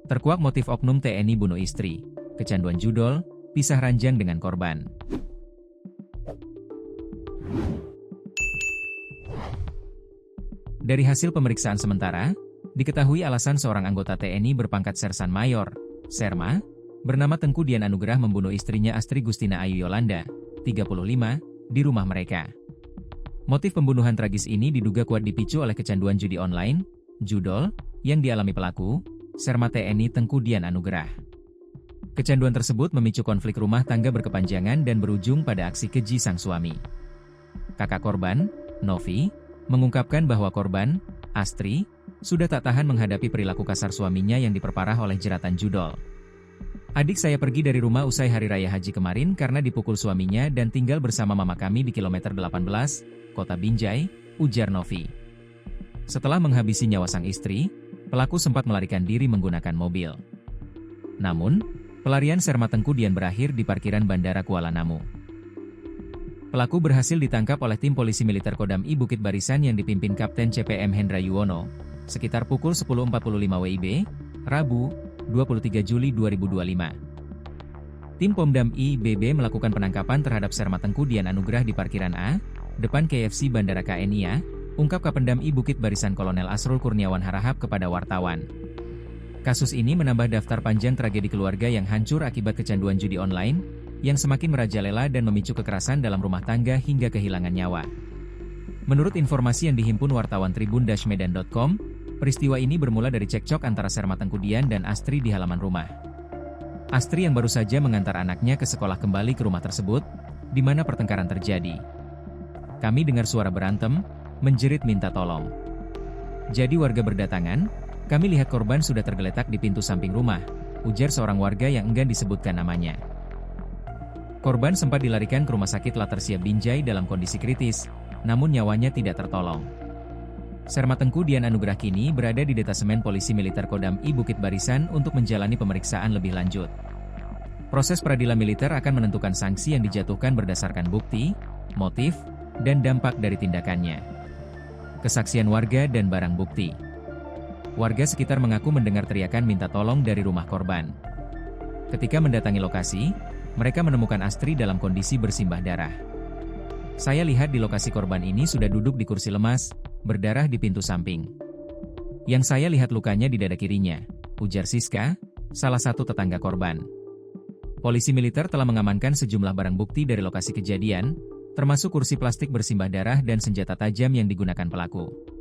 Terkuak motif oknum TNI bunuh istri, kecanduan judol, pisah ranjang dengan korban. Dari hasil pemeriksaan sementara, diketahui alasan seorang anggota TNI berpangkat Sersan Mayor, Serma, bernama Tengku Dian Anugrah membunuh istrinya Astri Gustina Ayu Yolanda, 35, di rumah mereka. Motif pembunuhan tragis ini diduga kuat dipicu oleh kecanduan judi online, judol, yang dialami pelaku, Serma TNI Tengku Dian Anugrah. Kecanduan tersebut memicu konflik rumah tangga berkepanjangan dan berujung pada aksi keji sang suami. Kakak korban, Novi, mengungkapkan bahwa korban, Astri, sudah tak tahan menghadapi perilaku kasar suaminya yang diperparah oleh jeratan judol. Adik saya pergi dari rumah usai Hari Raya Haji kemarin karena dipukul suaminya dan tinggal bersama mama kami di kilometer 18, Kota Binjai, ujar Novi. Setelah menghabisi nyawa sang istri, pelaku sempat melarikan diri menggunakan mobil. Namun, pelarian Serma Tengku Dian berakhir di parkiran Bandara Kuala Namu. Pelaku berhasil ditangkap oleh tim polisi militer Kodam I Bukit Barisan yang dipimpin Kapten CPM Hendra Yuwono, sekitar pukul 10.45 WIB, Rabu, 23 Juli 2025. Tim Pomdam IBB melakukan penangkapan terhadap Serma Tengku Dian Anugrah di parkiran A, depan KFC Bandara KNIA, ungkap Kapendam I Bukit Barisan Kolonel Asrul Kurniawan Harahap kepada wartawan. Kasus ini menambah daftar panjang tragedi keluarga yang hancur akibat kecanduan judi online, yang semakin merajalela dan memicu kekerasan dalam rumah tangga hingga kehilangan nyawa. Menurut informasi yang dihimpun wartawan tribun-medan.com, peristiwa ini bermula dari cekcok antara Serma Tengku Dian dan Astri di halaman rumah. Astri yang baru saja mengantar anaknya ke sekolah kembali ke rumah tersebut, di mana pertengkaran terjadi. Kami dengar suara berantem, menjerit minta tolong. Jadi warga berdatangan, kami lihat korban sudah tergeletak di pintu samping rumah, ujar seorang warga yang enggan disebutkan namanya. Korban sempat dilarikan ke rumah sakit Latersia Binjai dalam kondisi kritis, namun nyawanya tidak tertolong. Serma Tengku Dian Anugrah kini berada di detasemen polisi militer Kodam I Bukit Barisan untuk menjalani pemeriksaan lebih lanjut. Proses peradilan militer akan menentukan sanksi yang dijatuhkan berdasarkan bukti, motif, dan dampak dari tindakannya. Kesaksian warga dan barang bukti. Warga sekitar mengaku mendengar teriakan minta tolong dari rumah korban. Ketika mendatangi lokasi, mereka menemukan Astri dalam kondisi bersimbah darah. Saya lihat di lokasi korban ini sudah duduk di kursi lemas, berdarah di pintu samping. Yang saya lihat lukanya di dada kirinya, ujar Siska, salah satu tetangga korban. Polisi militer telah mengamankan sejumlah barang bukti dari lokasi kejadian, termasuk kursi plastik bersimbah darah dan senjata tajam yang digunakan pelaku.